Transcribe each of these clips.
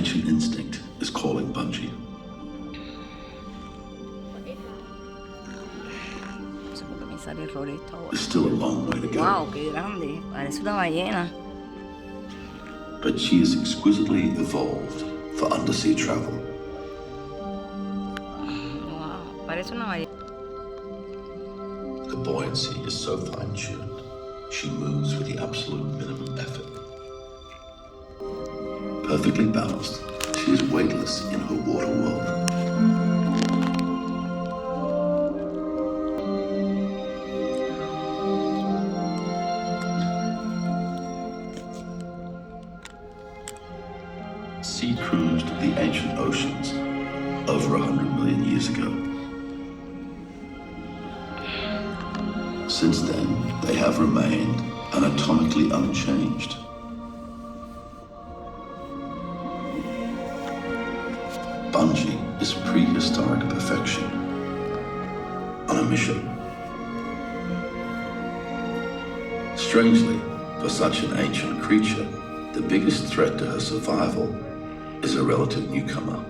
ancient instinct is calling Bungie. There's still a long way to go. Wow, qué grande. Parece una ballena. But she is exquisitely evolved for undersea travel. Wow, parece una ballena. The buoyancy is so fine-tuned, she moves with the absolute minimum effort. Perfectly balanced, she is weightless in her water world. Sea cruised the ancient oceans over 100 million years ago. Since then, they have remained anatomically unchanged. Bungie is prehistoric perfection on a mission. Strangely, for such an ancient creature, the biggest threat to her survival is a relative newcomer.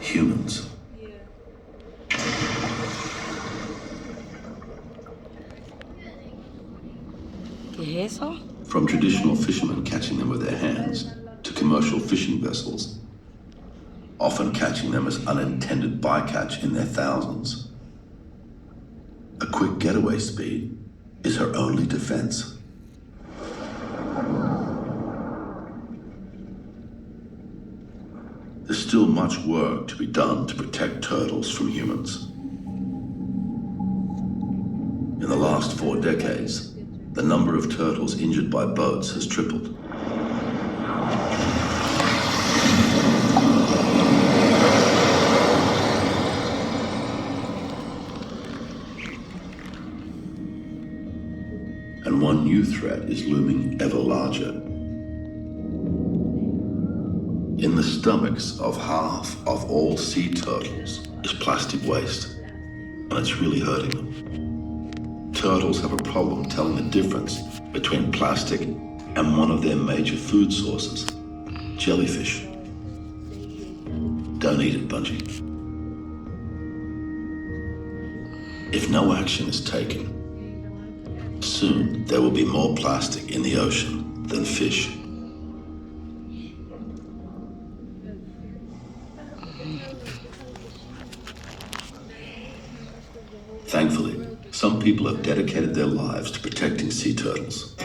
Humans. ¿Qué es eso? From traditional fishermen catching them with their hands to commercial fishing vessels, often catching them as unintended bycatch in their thousands. A quick getaway speed is her only defense. There's still much work to be done to protect turtles from humans. In the last 4 decades, the number of turtles injured by boats has tripled. And one new threat is looming ever larger. In the stomachs of half of all sea turtles is plastic waste, and it's really hurting them. Turtles have a problem telling the difference between plastic and one of their major food sources, jellyfish. Don't eat it, Bungie. If no action is taken, soon there will be more plastic in the ocean than fish. Thankfully, some people have dedicated their lives to protecting sea turtles.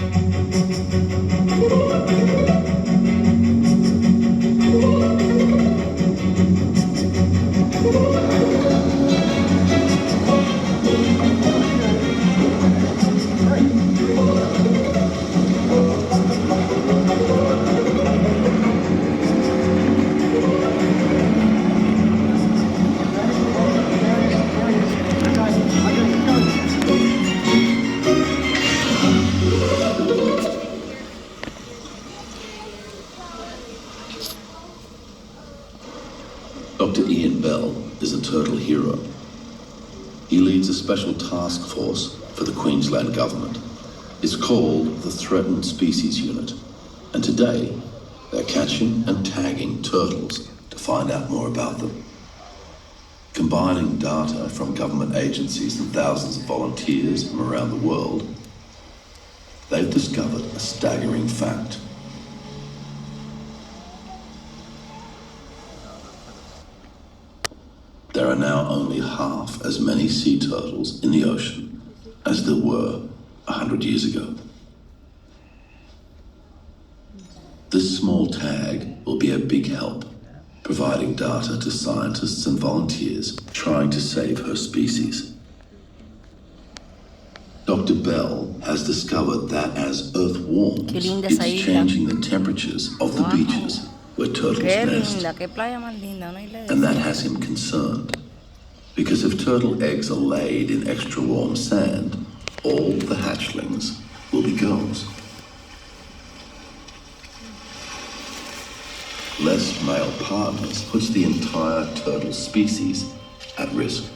Dr. Ian Bell is a turtle hero. He leads a special task force for the Queensland government. It's called the Threatened Species Unit, and today they're catching and tagging turtles to find out more about them. Combining data from government agencies and thousands of volunteers from around the world, they've discovered a staggering fact. There are now only half as many sea turtles in the ocean as there were 100 years ago. This small tag will be a big help, providing data to scientists and volunteers trying to save her species. Dr. Bell has discovered that as Earth warms, it's changing the temperatures of the beaches where turtles nest. And that has him concerned, because if turtle eggs are laid in extra warm sand, all the hatchlings will be girls. Less male partners puts the entire turtle species at risk.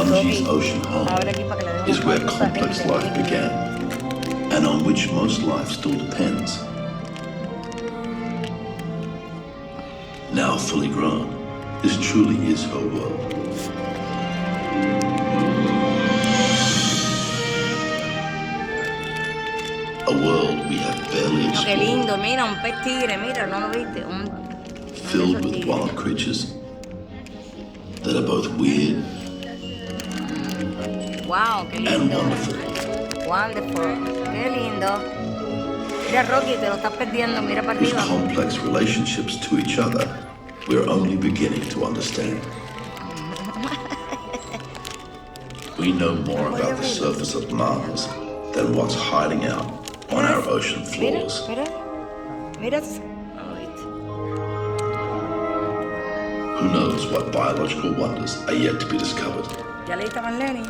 Bungie's ocean home Abre aquí para que le dé is una where cosa complex gente. life began, and on which most life still depends. Now fully grown, this truly is her world. A world we have barely Oh, qué lindo, explored, mira, un pez tigre, mira, ¿no lo viste? filled with wild creatures that are both weird Wow, qué and lindo. wonderful. Wonderful, qué lindo. Mira, Rocky, te lo estás perdiendo, mira para Whose arriba. complex relationships to each other we're only beginning to understand. We know more about the surface of Mars than what's hiding out on our ocean Mira, floors. mira, mira. No lo viste. Who knows what biological wonders are yet to be discovered? Ya leíste a Marlene.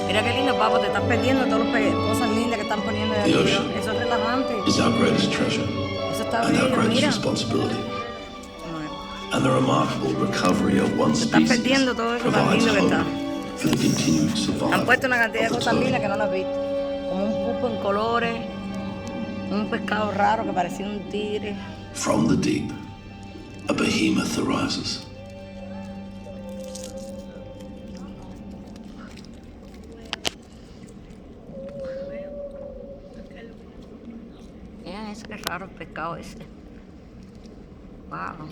Mira qué lindo, papo, te estás perdiendo todas las cosas lindas que están poniendo de The aquí. ocean Eso es relajante. is our greatest treasure Eso está and our bello, greatest mira. responsibility. And the remarkable recovery of one Te estás species perdiendo todo eso tan provides lindo que está. hope for the continued Han survival puesto una cantidad de of the cosas lindas turtle. que no las has visto. Como un pulpo en colores, un pescado raro que parecía un tigre. From the deep, a behemoth arises. Mira ese, qué raro el pescado ese. Wow.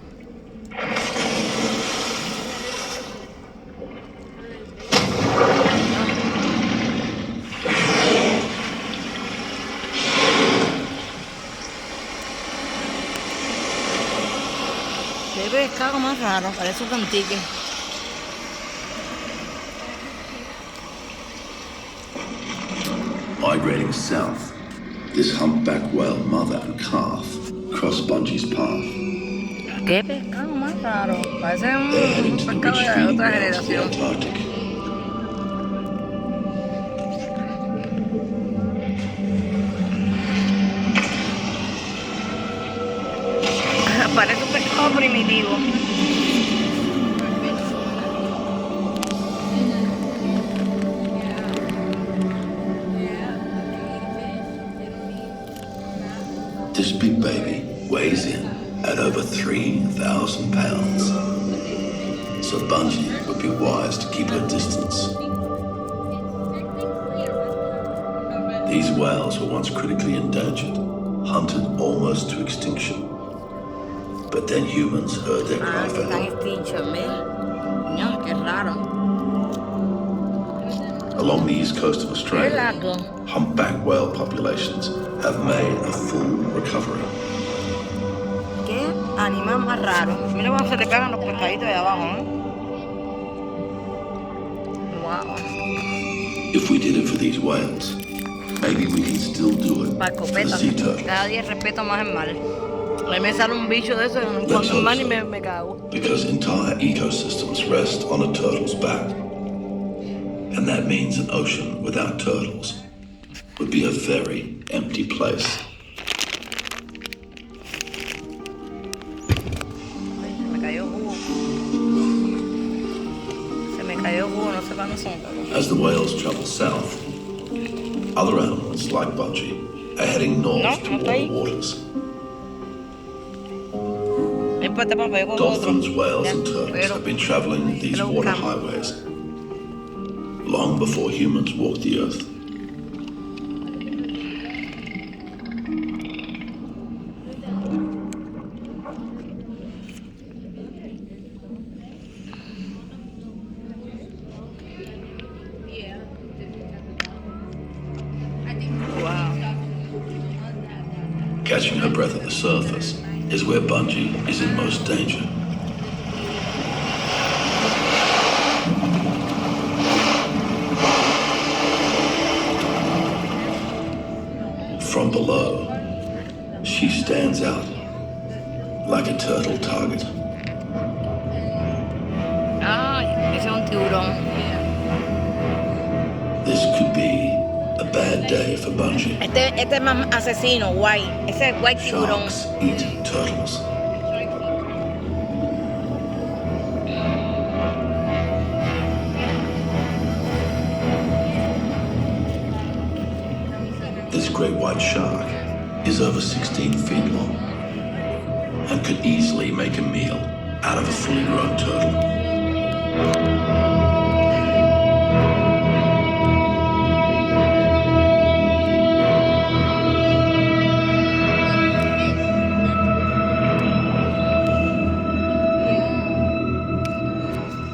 Qué pescado más raro, parece un cantique. Migrating south, this humpback whale mother and calf cross Bungie's path. Qué pescado más raro, parece They're heading un to the pescado rich de feeding otra grounds of the generación. Antarctic. Parece un pescado primitivo. This big baby weighs in at over 3,000 pounds. So Bungie would be wise to keep her distance. These whales were once critically endangered, hunted almost to extinction. But then humans heard their cry for Están help. extintos, mira. No, qué raro. Along the east coast of Qué Australia, largo. humpback whale populations have made a full recovery. Qué animal más raro. Mira cómo se te pegan los pescaditos de abajo, ¿eh? Wow. If we did it for these whales, maybe we can still do it Para for the escopeta. sea turtles. Cada día respeto más el mar. A mí me sale un bicho de eso en cuanto al mar y me cago. Because entire ecosystems rest on a turtle's back. And that means an ocean without turtles would be a very empty place. Ay, se me cayó jugo. Se me cayó jugo, no sé cuándo son. As the whales travel south, other animals like Bungie are heading north No, to no está ahí. warm waters. Espérate, papá, yo cojo otro. Dolphins, whales, Ya, and turtles pero- have been traveling these pero water buscamos. highways long before humans walked the earth. Wow. Catching her breath at the surface is where Bungie is in most danger. From below, she stands out like a turtle target. Ay, ese es un tiburón. This could be a bad day for Bungie. Este es más asesino, guay. Ese es guay tiburón. Sharks eat turtles. great white shark is over 16 feet long and could easily make a meal out of a fully grown turtle.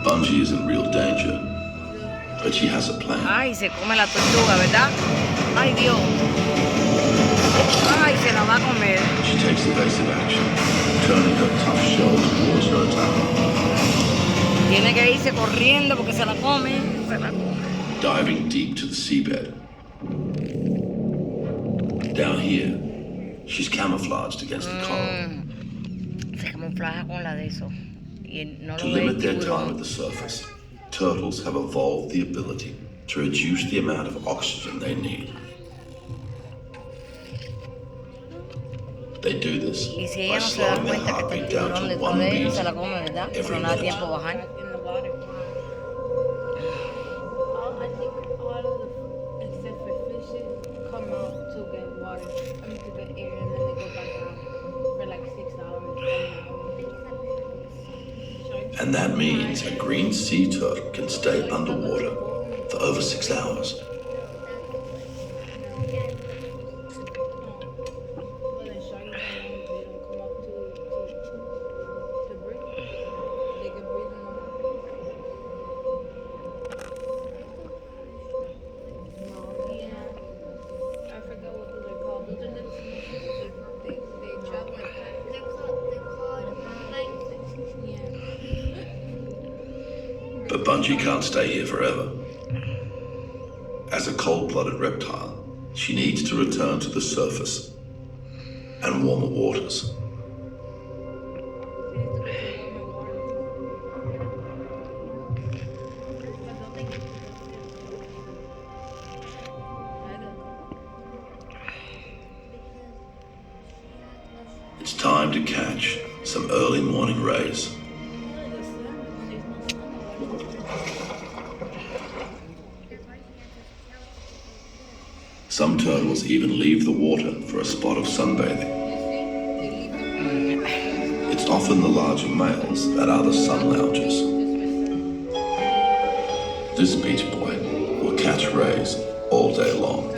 Bungie is in real danger, but she has a plan. Ay, se come la tortuga, ¿verdad? Ay, Dios. Ay, se la va a comer. She takes evasive action, turning her tough shell towards her attacker. Tiene que irse corriendo porque se la come. Se la come. Diving deep to the seabed. Down here, she's camouflaged against the coral. Se camuflaja con la de eso. Y no To lo ve el limit their time tiburón. at the surface, turtles have evolved the ability to reduce the amount of oxygen they need. They do this Y si by ella no se da slowing their cuenta que está el heartbeat down tiburón to detrás one de ella, beat se la come, ¿verdad? every No le da minute. tiempo a bajar. In the water. I think all of the, except for fishes, come out to get water. I mean, to get air, and then they go back out for like 6 hours, 7 hours. And that means a green sea turtle can stay underwater for over 6 hours. But then sharks, they don't come up to breathe. They can breathe in the water. No, yeah. I forgot what those are called. Those are little fishes. They travel like that. They're called plankton. Yeah. But Bungie can't stay here forever. As a cold-blooded reptile, she needs to return to the surface and warmer waters. It's time to catch some early morning rays. Some turtles even leave the water for a spot of sunbathing. It's often the larger males that are the sun loungers. This beach boy will catch rays all day long.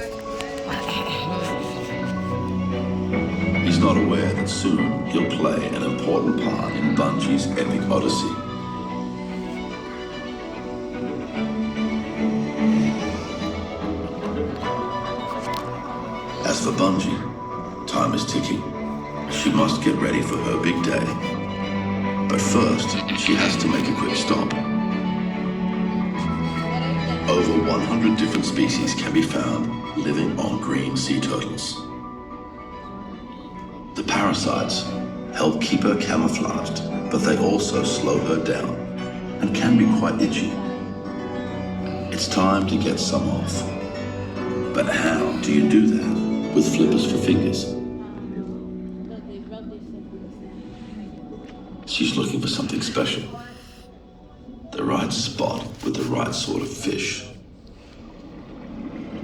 He's not aware that soon he'll play an important part in Bungie's epic odyssey. As for Bungie, time is ticking. She must get ready for her big day. But first, she has to make a quick stop. Over 100 different species can be found living on green sea turtles. The parasites help keep her camouflaged, but they also slow her down and can be quite itchy. It's time to get some off. But how do you do that with flippers for fingers? She's looking for something special. The right spot with the right sort of fish.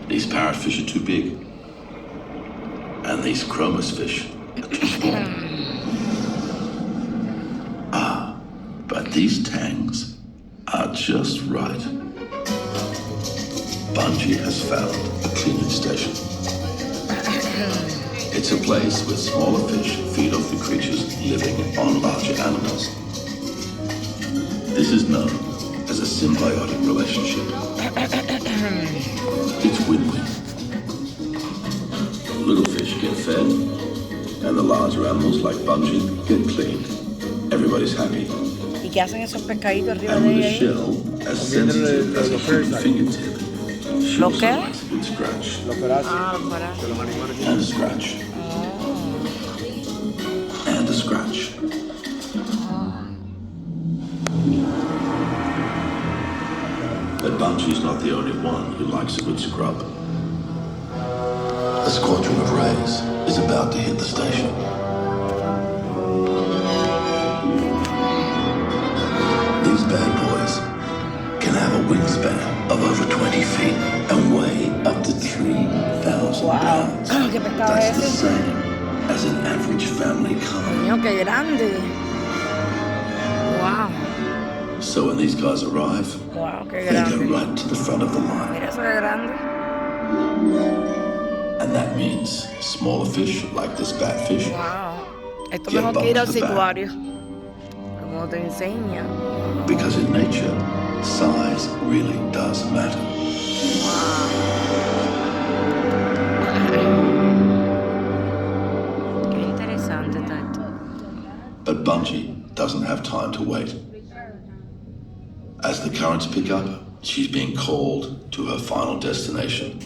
These parrotfish are too big. And these chromis fish are too small. But these tangs are just right. Bungie has found a cleaning station. It's a place where smaller fish feed off the creatures living on larger animals. This is known as a symbiotic relationship. It's win-win. Little fish get fed, and the larger animals like Bungie get cleaned. Everybody's happy. ¿Y qué hacen esos pescaditos arriba And de with a ella? shell as sensitive as a human fingertip, she ¿Lo also qué? likes a good scratch. Los perazos Ah, para. de los animales. And a scratch. And a scratch. But Bungie's not the only one who likes a good scrub. A squadron of rays is about to hit the station. These bad boys can have a wingspan of over 20 feet and weigh up to 3,000 thousand Wow. pounds. ¿Qué pescado That's es the ese? same as an average family car. Coño, qué grande. Wow. So when these guys arrive, Wow, qué they go grande. right to the front of the line. Mira eso qué grande. And that means smaller fish, like this batfish, Wow. Esto get mejor que ir al bumped to the back. sicuario. Como te enseña. Because in nature, size really does matter. Qué interesante está esto. But Bungie doesn't have time to wait. As the currents pick up, she's being called to her final destination.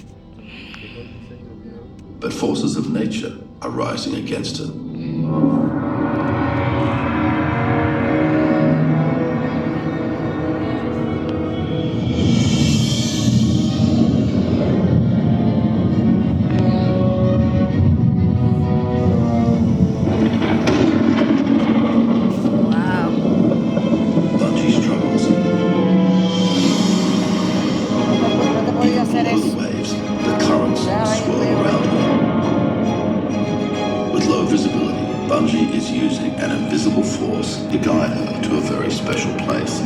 But forces of nature are rising against her. Wow. Bungie struggles. No te podía hacer Below the eso. waves, the currents swirl around her. With low visibility, Bungie is using an invisible force to guide her to a very special place.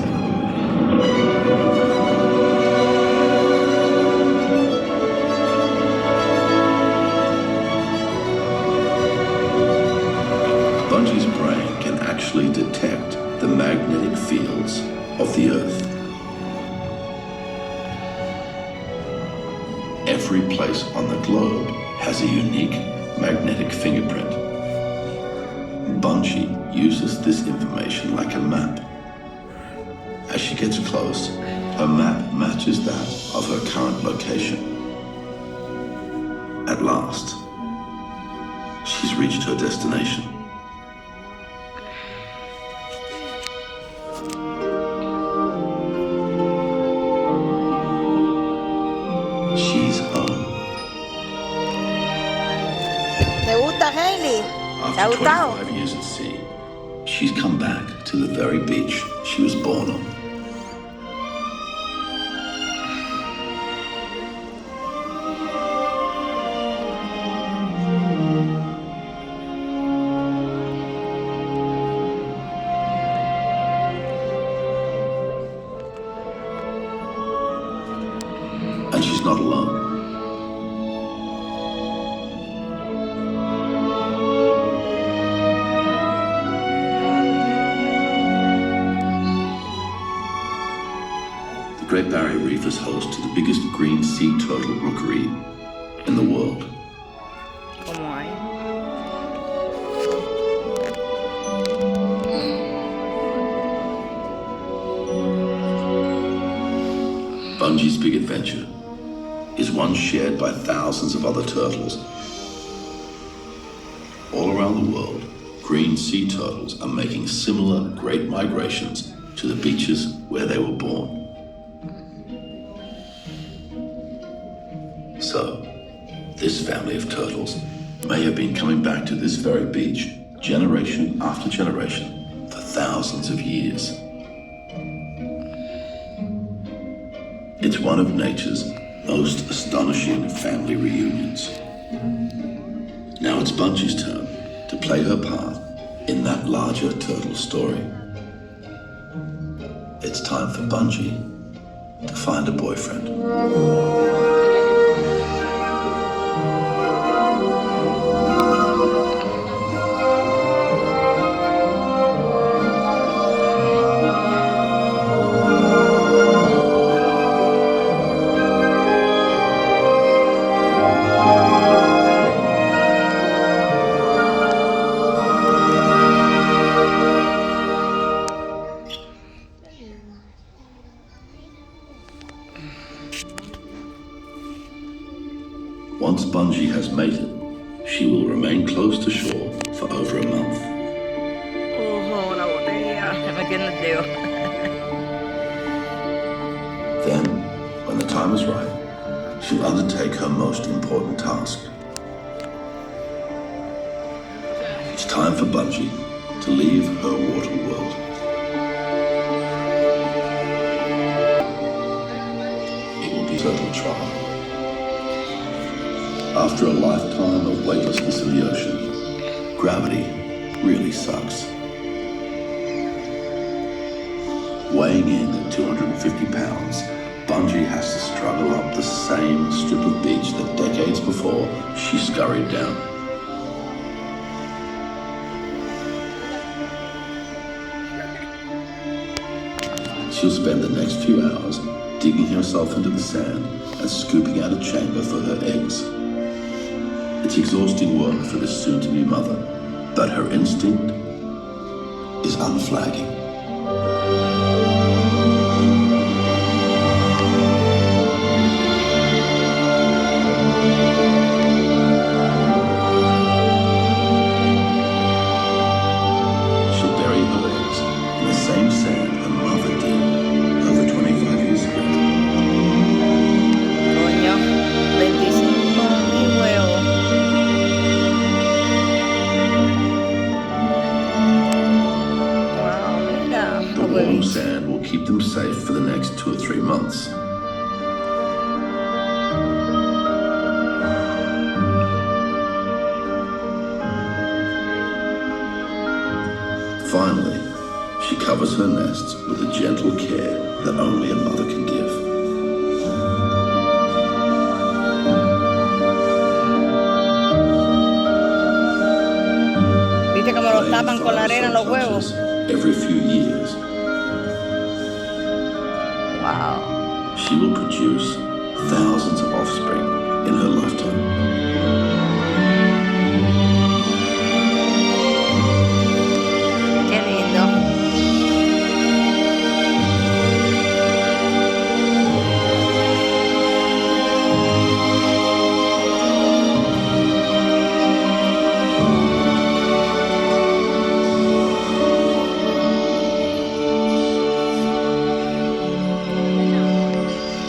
Bungie's brain can actually detect the magnetic fields of the Earth. Every place on the globe has a unique magnetic fingerprint. Bungie uses this information like a map. As she gets close, her map matches that of her current location. At last, she's reached her destination. She's home. ¿Te gusta, Hailey? ¿Te ha After gustado? 25 years at sea, she's come back to the very beach she was born on. And she's not alone. The Great Barrier Reef is host to the biggest green sea turtle rookery in the world. ¿Cómo hay? Bungie's big adventure is one shared by thousands of other turtles. All around the world, green sea turtles are making similar great migrations to the beaches where they were born. So, this family of turtles may have been coming back to this very beach generation after generation for thousands of years. It's one of nature's most astonishing family reunions. Now it's Bungie's turn to play her part in that larger turtle story. It's time for Bungie to find a boyfriend. Once Bungie has mated, she will remain close to shore for over a month. Ojo, la botella. Me metí en el dedo. Then, when the time is right, she'll undertake her most important task. It's time for Bungie to leave her water world. It will be a total trial. After After a lifetime of weightlessness in the ocean, gravity really sucks. Weighing in at 250 pounds, Bungie has to struggle up the same strip of beach that decades before she scurried down. She'll spend the next few hours digging herself into the sand and scooping out a chamber for her eggs. It's exhausting work for this soon-to-be mother, but her instinct is unflagging. She'll bury her eggs in the same sand her mother did over 25 years ago. Coño, 25.000 huevos. Wow, mira, The los warm huevitos. sand will keep them safe for the next 2 or 3 months. Finally, she covers her nests with a gentle care that only a mother can give. ¿Viste cómo los Laying tapan con la 5 arena los huevos? touches every few years, Wow. she will produce thousands of offspring in her lifetime. Qué lindo.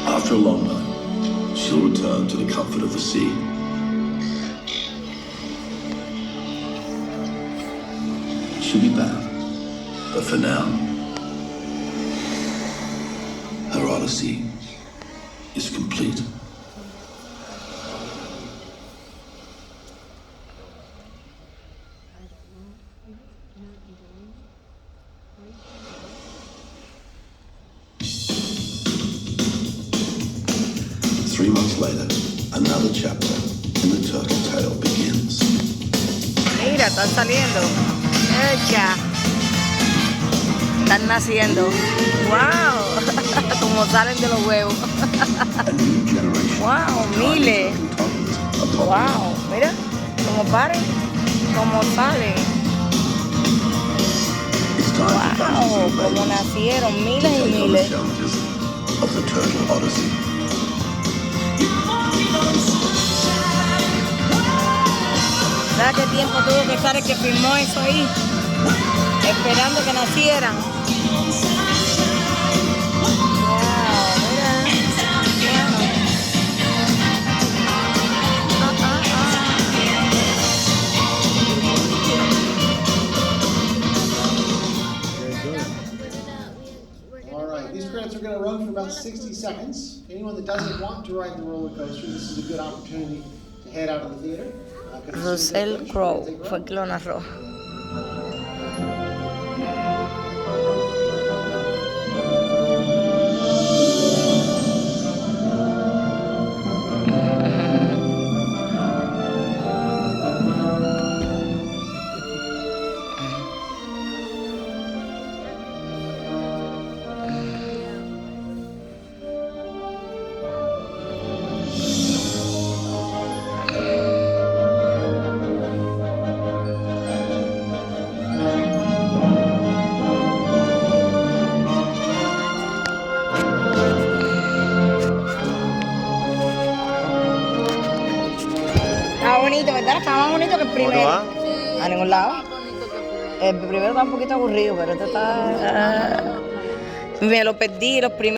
After a long night, she'll return to the comfort of the sea. She'll be back, but for now, her odyssey is complete. Three months later, another chapter in the turtle tale begins. Mira, están saliendo. ¡Echa! Están naciendo. ¡Wow! Como salen de los huevos. A new generation. ¡Wow! of Miles. tiny turtles are popping ¡Wow! Mira, cómo paren, cómo salen. It's time for ¡Wow! Bungie's Como babies nacieron to miles y take on the miles. challenges of the turtle odyssey. ¿Sabes qué tiempo tuvo que estar el que filmó eso ahí? Esperando que nacieran. ¡Wow! Mira. All right, these credits are going to run for about 60 seconds. Anyone that doesn't want to ride the roller coaster, this is a good opportunity to head out of the theater. 'Cause as soon as they Russell finish, Crowe we're gonna take a fue el ride. que lo narró. Está bonito, ¿verdad? Está más bonito que el primero. A ningún lado. El primero está un poquito aburrido, pero este está... Me lo perdí los primeros.